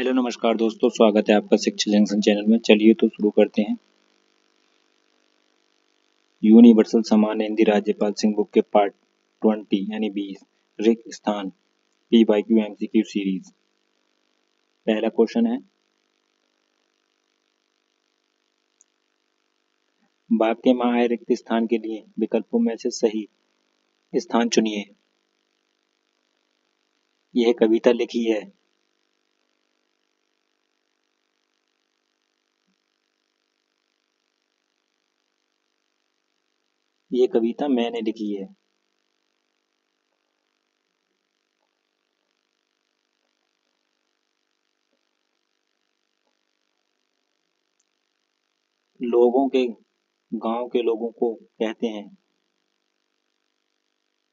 Hello नमस्कार दोस्तों, स्वागत है आपका शिक्षा जंक्शन चैनल में। चलिए तो शुरू करते हैं। यूनिवर्सल सामान्य हिंदी राज्यपाल सिंह बुक के पार्ट 20 यानी 20 रिक्त स्थान PYQ MCQ सीरीज। पहला क्वेश्चन है, वाक्य में आए रिक्त स्थान के लिए विकल्पों में से सही स्थान चुनिए। यह कविता लिखी है। ये कविता मैंने लिखी है। लोगों के गांव के लोगों को कहते हैं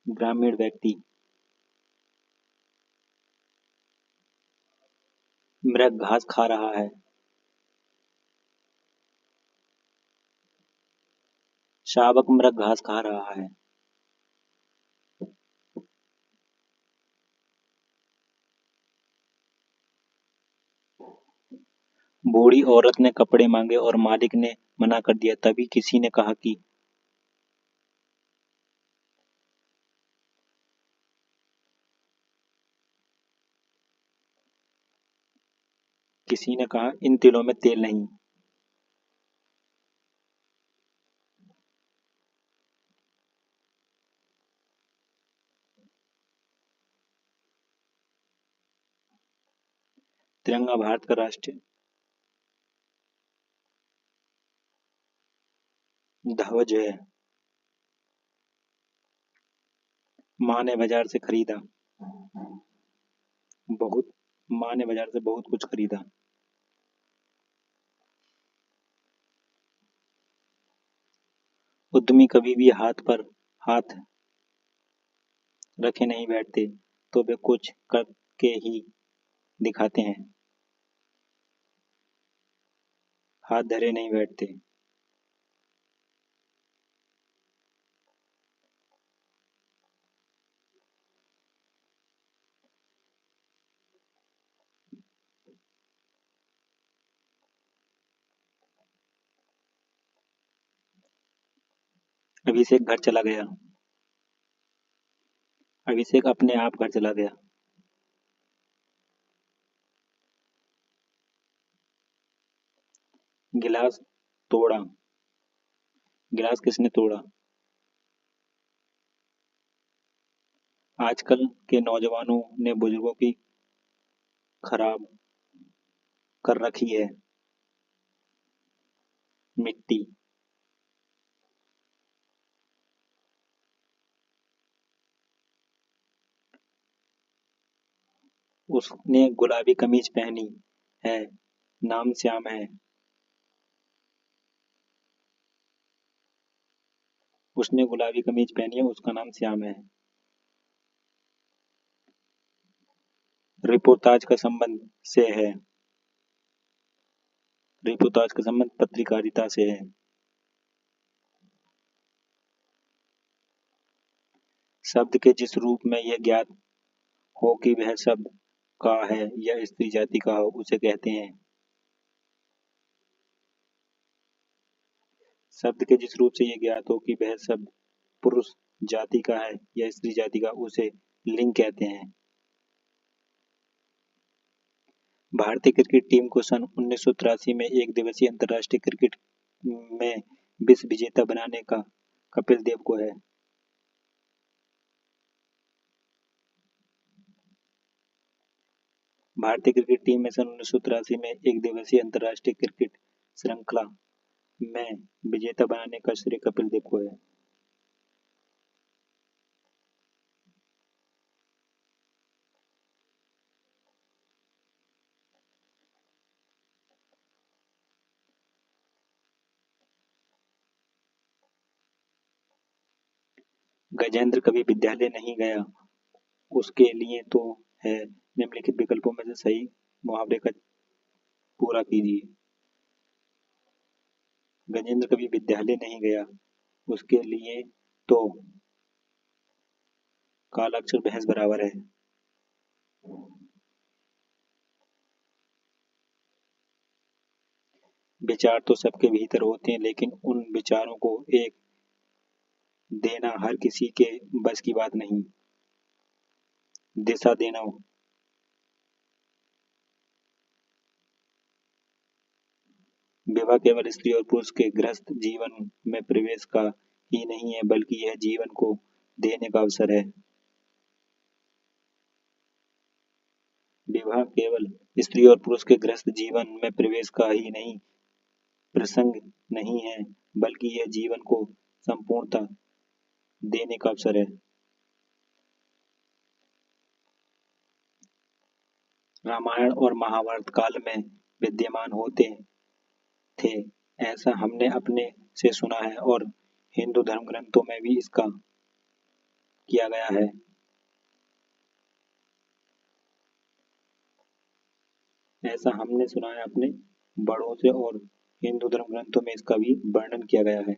ग्रामीण व्यक्ति। मृग घास खा रहा है। शावक मृग घास खा रहा है। बूढ़ी औरत ने कपड़े मांगे और मालिक ने मना कर दिया। तभी किसी ने कहा कि इन तिलों में तेल नहीं। तिरंगा भारत का राष्ट्रीय ध्वज है। माँ ने बाजार से खरीदा। माँ ने बाजार से बहुत कुछ खरीदा। उद्यमी कभी भी हाथ पर हाथ रखे नहीं बैठते, तो वे कुछ करके ही दिखाते हैं। हाथ धरे नहीं बैठते। अभिषेक घर चला गया। अभिषेक अपने आप घर चला गया। गिलास तोड़ा। गिलास किसने तोड़ा? आजकल के नौजवानों ने बुजुर्गों की खराब कर रखी है। मिट्टी। उसने गुलाबी कमीज पहनी है। नाम श्याम है। उसने गुलाबी कमीज पहनी है, उसका नाम श्याम है। रिपोर्ताज का संबंध से है। रिपोर्ताज का संबंध पत्रकारिता से है। शब्द के जिस रूप में यह ज्ञात हो कि वह शब्द का है या स्त्री जाति का हो, उसे कहते हैं। शब्द के जिस रूप से यह ज्ञात हो कि वह शब्द पुरुष जाति का है या स्त्री जाति का, उसे लिंग कहते हैं। भारतीय क्रिकेट टीम को सन 1983 में एक दिवसीय अंतर्राष्ट्रीय क्रिकेट में विश्व विजेता बनाने का कपिल देव को है। भारतीय क्रिकेट टीम में सन 1983 में एक दिवसीय अंतर्राष्ट्रीय क्रिकेट श्रृंखला में विजेता बनाने का श्रेय कपिल देव को है। गजेंद्र कभी विद्यालय नहीं गया। उसके लिए तो है निम्नलिखित विकल्पों में से सही मुहावरे का पूरा कीजिए। गजेंद्र कभी विद्यालय नहीं गया। उसके लिए तो काला अक्षर भैंस बराबर है। विचार तो सबके भीतर होते हैं, लेकिन उन विचारों को एक देना हर किसी के बस की बात नहीं। दिशा देना। विवाह केवल स्त्री और पुरुष के गृहस्थ जीवन में प्रवेश का ही नहीं है, बल्कि यह जीवन को देने का अवसर है। विवाह केवल स्त्री और पुरुष के गृहस्थ जीवन में प्रवेश का ही नहीं प्रसंग नहीं है, बल्कि यह जीवन को संपूर्णता देने का अवसर है। रामायण और महाभारत काल में विद्यमान होते थे, ऐसा हमने अपने से सुना है, और हिंदू धर्म ग्रंथों में भी इसका किया गया है। ऐसा हमने सुना है अपने बड़ों से, और हिंदू धर्म ग्रंथों में इसका भी वर्णन किया गया है।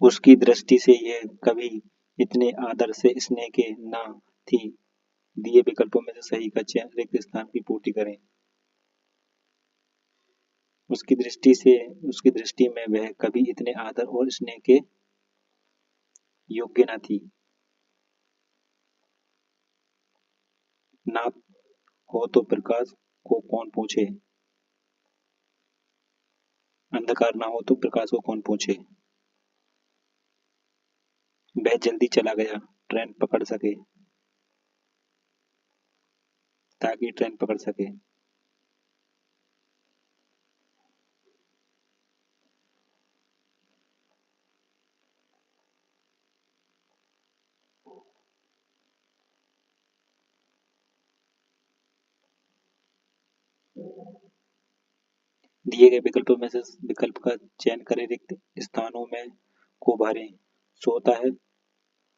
उसकी दृष्टि से यह कभी इतने आदर से स्नेह के ना थी। दिए विकल्पों में से सही का चयन, रिक्त स्थान की पूर्ति करें। उसकी दृष्टि से उसकी दृष्टि में वह कभी इतने आदर और स्नेह के योग्य न थी। ना हो तो प्रकाश को कौन पूछे। अंधकार ना हो तो प्रकाश को कौन पूछे। वह जल्दी चला गया ट्रेन पकड़ सके, ताकि ट्रेन पकड़ सके। दिए गए विकल्पों में से विकल्प का चयन करें, रिक्त स्थानों में को भरें। सोता है,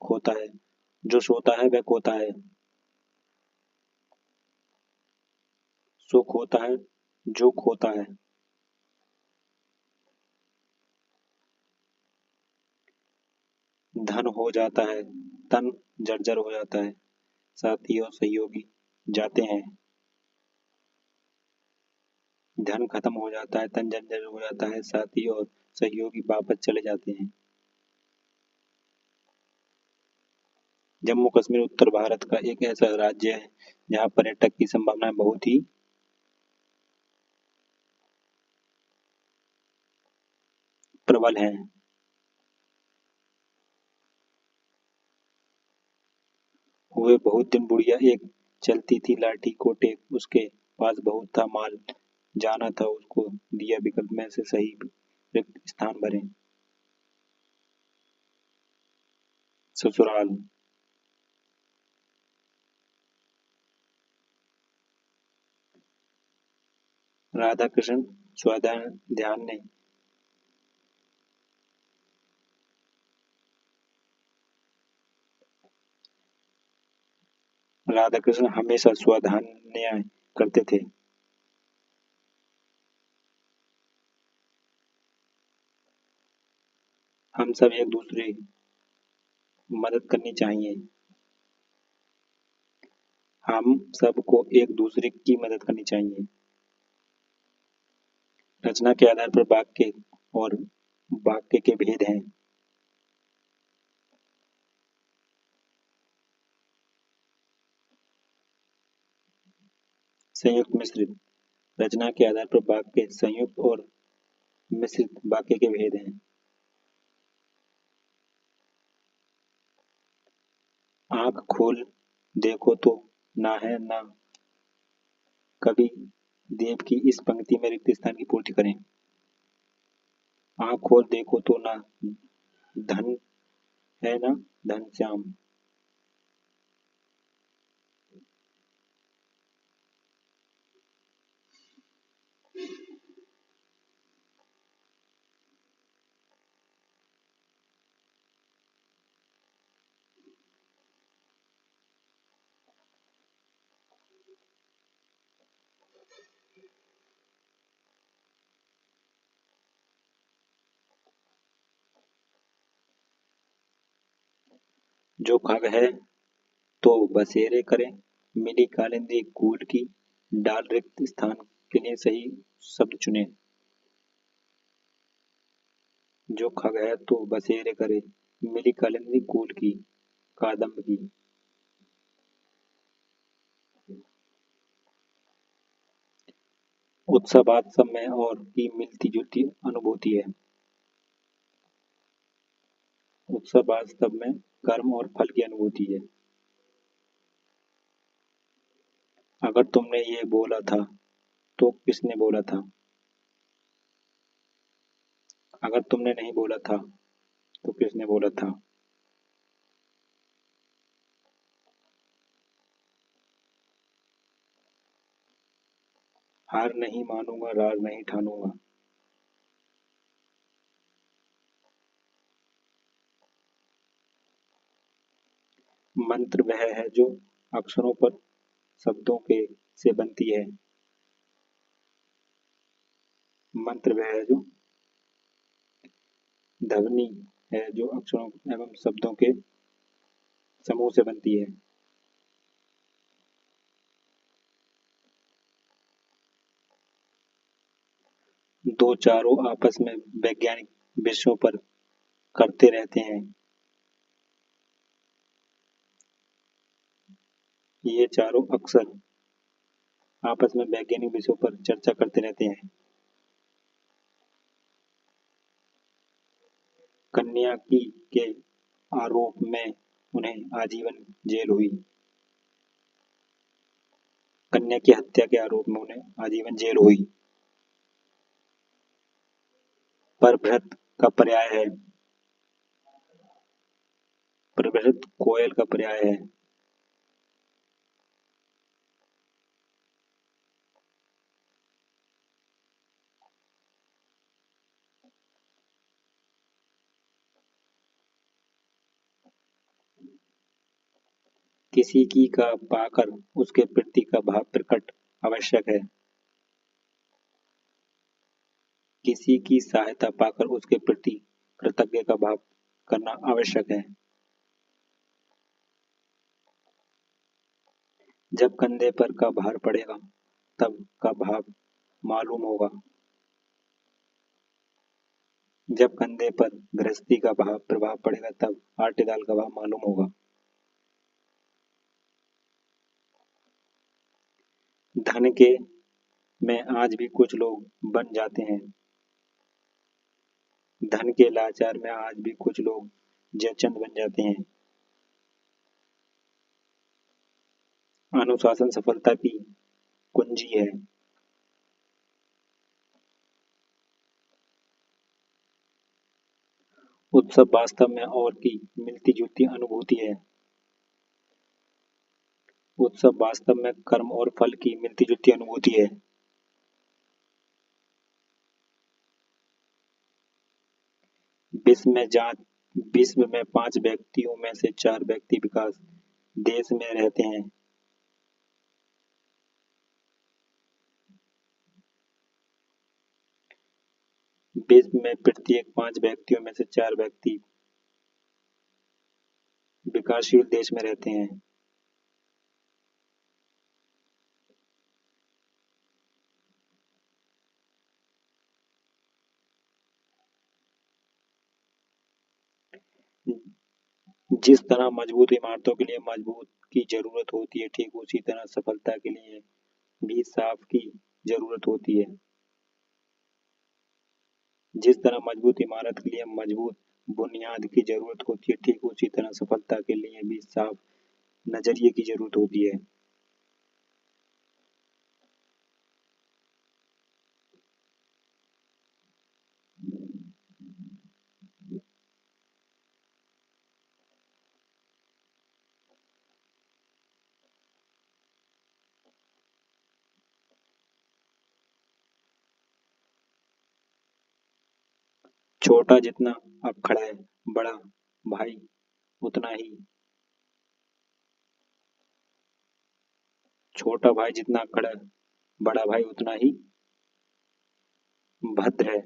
खोता है। जो सोता है वह खोता है। सो खोता है, जो खोता है। धन हो जाता है, तन जर्जर हो जाता है। साथी और सहयोगी जाते हैं। धन खत्म हो जाता है, तन जर्जर हो जाता है। साथी और सहयोगी वापस चले जाते हैं। जम्मू कश्मीर उत्तर भारत का एक ऐसा राज्य है जहाँ पर्यटक की संभावनाएं बहुत ही प्रबल हैं। हुए बहुत दिन बुढ़िया एक चलती थी लाठी को टेक, उसके पास बहुत था माल, जाना था उसको। दिया विकल्प में से सही रिक्त स्थान भरें। ससुराल। राधा कृष्ण स्वाध्याय ध्यान ने राधा कृष्ण हमेशा स्वाध्याय करते थे। हम सब एक दूसरे मदद करनी चाहिए। हम सबको एक दूसरे की मदद करनी चाहिए। रचना के आधार पर वाक्य और वाक्य के भेद हैं। संयुक्त मिश्रित। रचना के आधार पर वाक्य संयुक्त और मिश्रित वाक्य के भेद हैं। आंख खोल देखो तो ना है ना कभी देव की इस पंक्ति में रिक्त स्थान की पूर्ति करें। आंख खोल देखो तो ना धन है ना घनश्याम। जो खग है तो बसेरे करे, मिली कालिंदी कूल की, डाल रिक्त स्थान के लिए सही शब्द चुने। जो खग है तो बसेरे करे, मिली कालिंदी कूल की, कादम्ब की। उत्सव वास्तव में और की मिलती जुलती अनुभूति है। उत्सव वास्तव में कर्म और फल की अनुभूति है। अगर तुमने ये बोला था तो किसने बोला था? अगर तुमने नहीं बोला था तो किसने बोला था? हार नहीं मानूंगा, रार नहीं ठानूंगा। मंत्र वह है जो अक्षरों पर शब्दों के से बनती है। मंत्र वह है जो ध्वनि है जो अक्षरों एवं शब्दों के समूह से बनती है। दो चारों आपस में वैज्ञानिक विषयों पर करते रहते हैं। ये चारों अक्सर आपस में वैज्ञानिक विषयों पर चर्चा करते रहते हैं। कन्या की के आरोप में उन्हें आजीवन जेल हुई। कन्या की हत्या के आरोप में उन्हें आजीवन जेल हुई। परभृत का पर्याय है। परभृत कोयल का पर्याय है। किसी की का पाकर उसके प्रति का भाव प्रकट आवश्यक है। किसी की सहायता पाकर उसके प्रति कृतज्ञ का भाव करना आवश्यक है। जब कंधे पर का भार पड़ेगा तब का भाव मालूम होगा। जब कंधे पर गृहस्थी का भाव प्रभाव पड़ेगा तब आटे दाल का भाव मालूम होगा। धन के में आज भी कुछ लोग बन जाते हैं। धन के लाचार में आज भी कुछ लोग जयचंद बन जाते हैं। अनुशासन सफलता की कुंजी है। उत्सव वास्तव में और की मिलती जुलती अनुभूति है। उत्सव वास्तव में कर्म और फल की मिलती जुलती अनुभूति है। विश्व में जहाँ विश्व में 5 व्यक्तियों में से 4 व्यक्ति विकास देश में रहते हैं। विश्व में प्रत्येक 5 व्यक्तियों में से 4 व्यक्ति विकासशील देश में रहते हैं। जिस तरह मजबूत इमारतों के लिए मजबूत की जरूरत होती है, ठीक उसी तरह सफलता के लिए भी साफ की जरूरत होती है। जिस तरह मजबूत इमारत के लिए मजबूत बुनियाद की जरूरत होती है, ठीक उसी तरह सफलता के लिए भी साफ नजरिए की जरूरत होती है। छोटा जितना अब खड़ा है, बड़ा भाई उतना ही। छोटा भाई जितना खड़ा है, बड़ा भाई उतना ही भद्र है।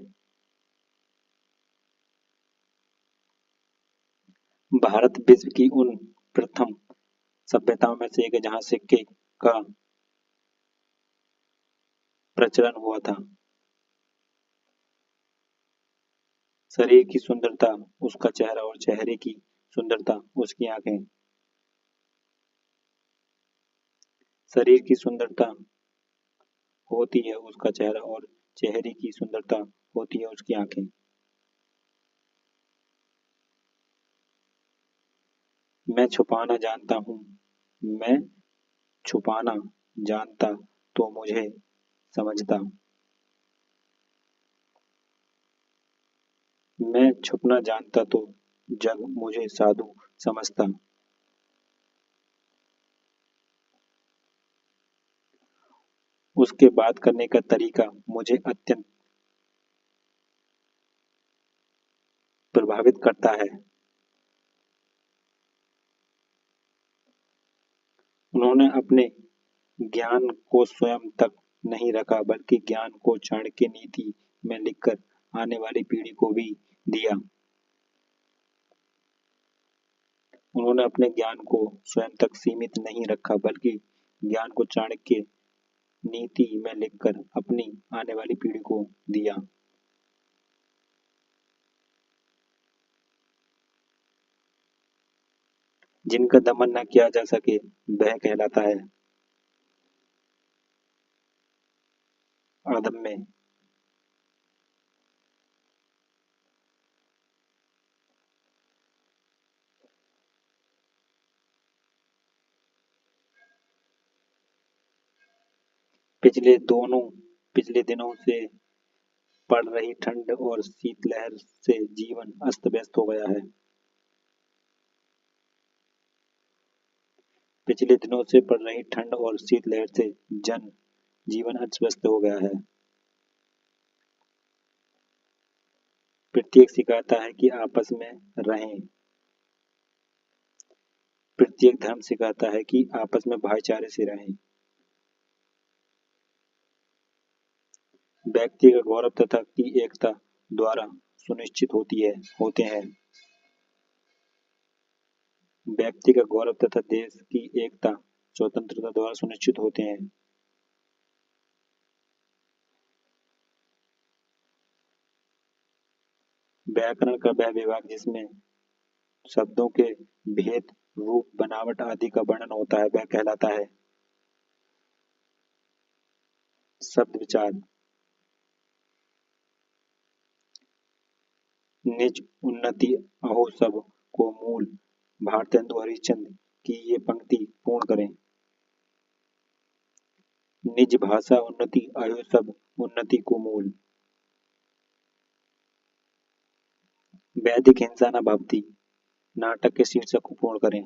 भारत विश्व की उन प्रथम सभ्यताओं में से एक है जहां सिक्के का प्रचलन हुआ था। शरीर की सुंदरता उसका चेहरा और चेहरे की सुंदरता उसकी आंखें। शरीर की सुंदरता होती है उसका चेहरा और चेहरे की सुंदरता होती है उसकी आंखें। मैं छुपाना जानता हूँ। मैं छुपाना जानता तो मुझे समझता। मैं छुपना जानता तो जग मुझे साधु समझता। उसके बात करने का तरीका मुझे अत्यंत प्रभावित करता है। उन्होंने अपने ज्ञान को स्वयं तक नहीं रखा बल्कि ज्ञान को चाणक्य नीति में लिखकर आने वाली पीढ़ी को भी दिया। उन्होंने अपने ज्ञान को स्वयं तक सीमित नहीं रखा बल्कि ज्ञान को चाणक्य नीति में लिखकर अपनी आने वाली पीढ़ी को दिया। जिनका दमन न किया जा सके वह कहलाता है अदम्य। पिछले दिनों से पड़ रही ठंड और शीतलहर से जीवन अस्त व्यस्त हो गया है। पिछले दिनों से पड़ रही ठंड और शीतलहर से जन जीवन अस्त व्यस्त हो गया है। प्रत्येक सिखाता है कि आपस में रहें। प्रत्येक धर्म सिखाता है कि आपस में भाईचारे से रहें। व्यक्ति का गौरव तथा की एकता द्वारा सुनिश्चित होते हैं। व्यक्ति का गौरव तथा देश की एकता स्वतंत्रता द्वारा सुनिश्चित होते हैं। व्याकरण का वह विभाग जिसमें शब्दों के भेद, रूप, बनावट आदि का वर्णन होता है वह कहलाता है शब्द विचार। निज उन्नति अहो सब को मूल। भारतेंदु हरिश्चंद्र की ये पंक्ति पूर्ण करें। निज भाषा उन्नति अहो सब उन्नति को मूल। वैदिक हिंसा न भवती नाटक के शीर्षक को पूर्ण करें।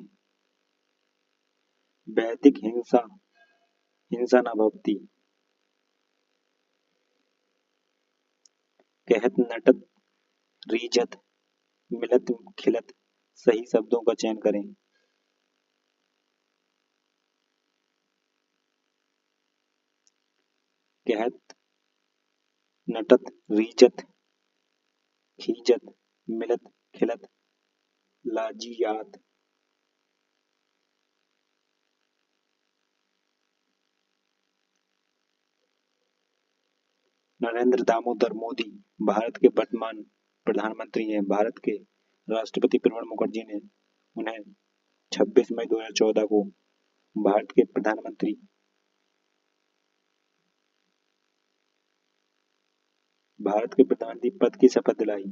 वैदिक हिंसा हिंसा न भवती। कहत नटत रीझत मिलत खिलत सही शब्दों का चयन करें। कहत नटत रीझत खींचत मिलत खिलत लाजियात। नरेंद्र दामोदर मोदी भारत के वर्तमान प्रधानमंत्री हैं। भारत के राष्ट्रपति प्रणब मुखर्जी ने उन्हें 26 मई 2014 को भारत के प्रधानमंत्री पद की शपथ दिलाई।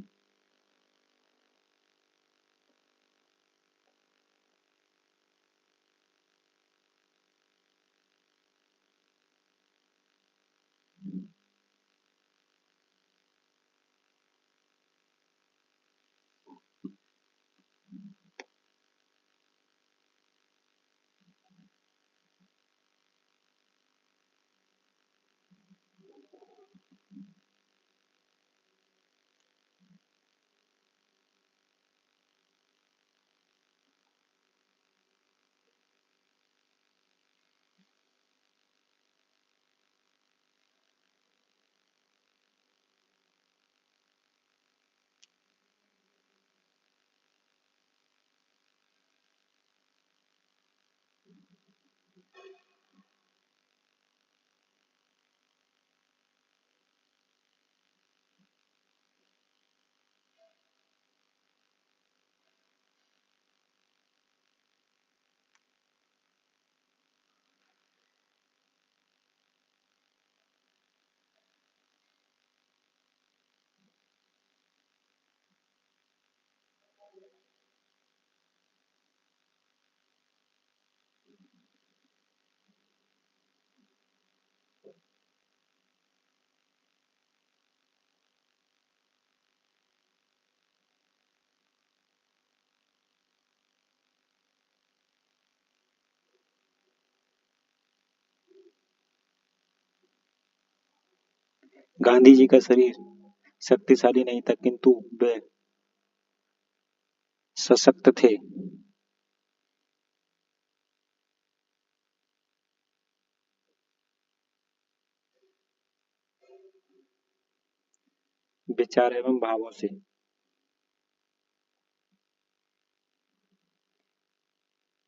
गांधी जी का शरीर शक्तिशाली नहीं था, किंतु वे सशक्त थे। विचार एवं भावों से।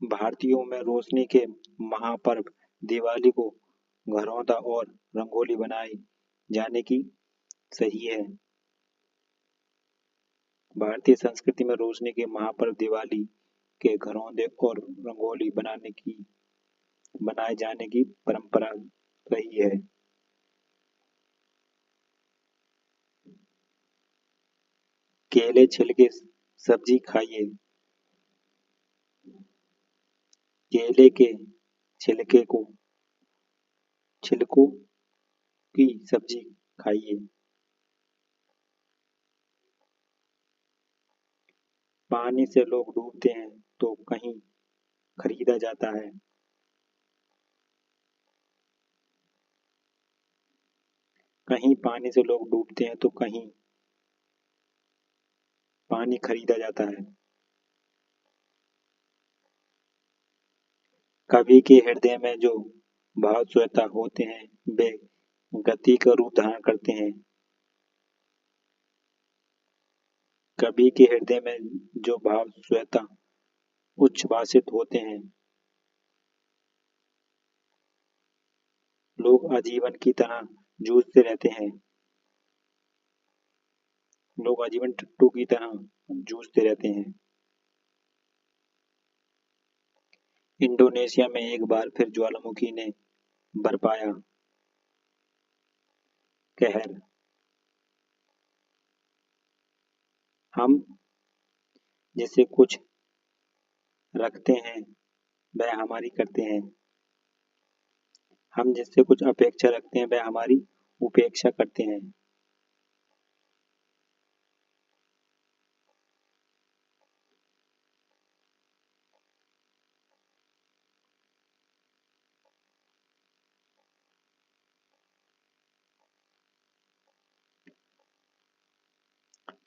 भारतीयों में रोशनी के महापर्व दिवाली को घरौंदा और रंगोली बनाई जाने की सही है। भारतीय संस्कृति में रोशनी के महापर्व दिवाली के घरौंदे और रंगोली बनाए जाने की परंपरा रही है। केले छिलके सब्जी खाइए। केले के छिलके को छिलकों की सब्जी खाइए। पानी से लोग डूबते हैं तो कहीं खरीदा जाता है। कहीं पानी से लोग डूबते हैं तो कहीं पानी खरीदा जाता है। कवि के हृदय में जो भाव श्वेता होते हैं वे गति का रूप धारण करते हैं। कवि के हृदय में जो भाव श्वेता उच्छ्वासित होते हैं। लोग आजीवन की तरह जूझते रहते हैं। लोग आजीवन टट्टू की तरह जूझते रहते हैं। इंडोनेशिया में एक बार फिर ज्वालामुखी ने बरपाया कहर। हम जिससे कुछ रखते हैं वह हमारी करते हैं। हम जिससे कुछ अपेक्षा रखते हैं वह हमारी उपेक्षा करते हैं।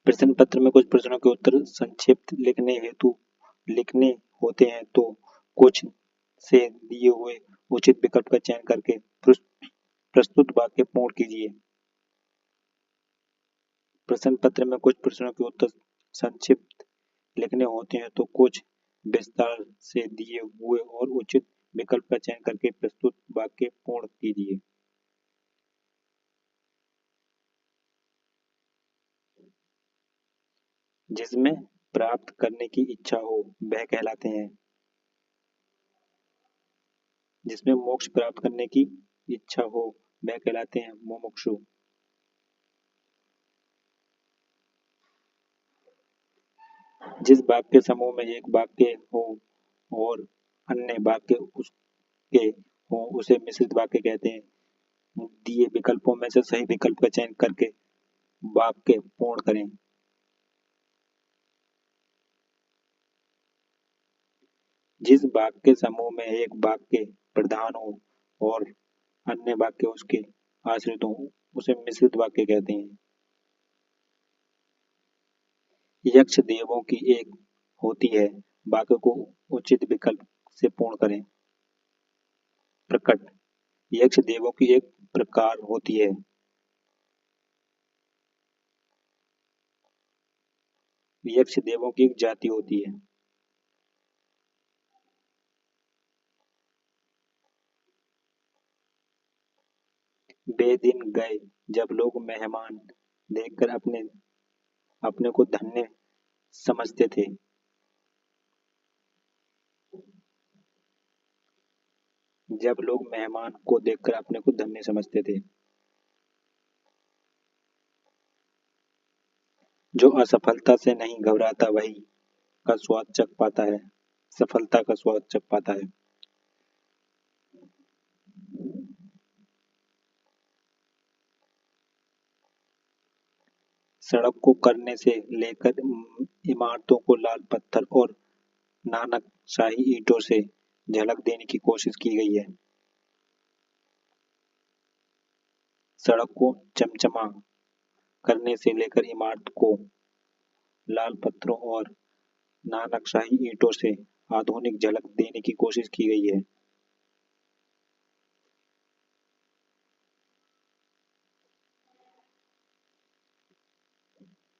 प्रश्न पत्र में कुछ प्रश्नों के उत्तर संक्षिप्त लिखने होते हैं तो कुछ से दिए हुए उचित विकल्प का चयन करके प्रस्तुत वाक्य पूर्ण कीजिए। प्रश्न पत्र में कुछ प्रश्नों के उत्तर संक्षिप्त लिखने होते हैं तो कुछ विस्तार से दिए हुए और उचित विकल्प का चयन करके प्रस्तुत वाक्य पूर्ण कीजिए। जिसमें प्राप्त करने की इच्छा हो वह कहलाते हैं। जिसमें मोक्ष प्राप्त करने की इच्छा हो वह कहलाते हैं मुमुक्षु। जिस वाक्य समूह में एक वाक्य हो और अन्य वाक्य उसके हो उसे मिश्रित वाक्य कहते हैं। दिए विकल्पों में से सही विकल्प का चयन करके वाक्य पूर्ण करें। जिस वाक्य समूह में एक वाक्य प्रधान हो और अन्य वाक्य उसके आश्रित हो उसे मिश्रित वाक्य कहते हैं। यक्ष देवों की एक होती है वाक्य को उचित विकल्प से पूर्ण करें। प्रकट। यक्ष देवों की एक प्रकार होती है। यक्ष देवों की एक जाति होती है। वे दिन गए जब लोग मेहमान देखकर अपने अपने को धन्य समझते थे। जब लोग मेहमान को देखकर अपने को धन्य समझते थे। जो असफलता से नहीं घबराता वही का स्वाद चख पाता है। सफलता का स्वाद चख पाता है। सड़क को करने से लेकर इमारतों को लाल पत्थर और नानकशाही ईंटों से झलक देने की कोशिश की गई है। सड़क को चमचमा करने से लेकर इमारत को लाल पत्थरों और नानकशाही ईंटों से आधुनिक झलक देने की कोशिश की गई है।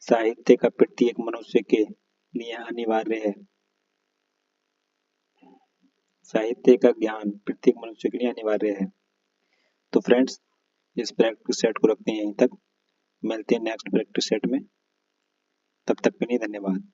साहित्य का प्रत्येक मनुष्य के लिए अनिवार्य है। साहित्य का ज्ञान प्रत्येक मनुष्य के लिए अनिवार्य है। तो फ्रेंड्स, इस प्रैक्टिस सेट को रखते हैं यहीं तक। मिलते हैं नेक्स्ट प्रैक्टिस सेट में। तब तक के लिए धन्यवाद।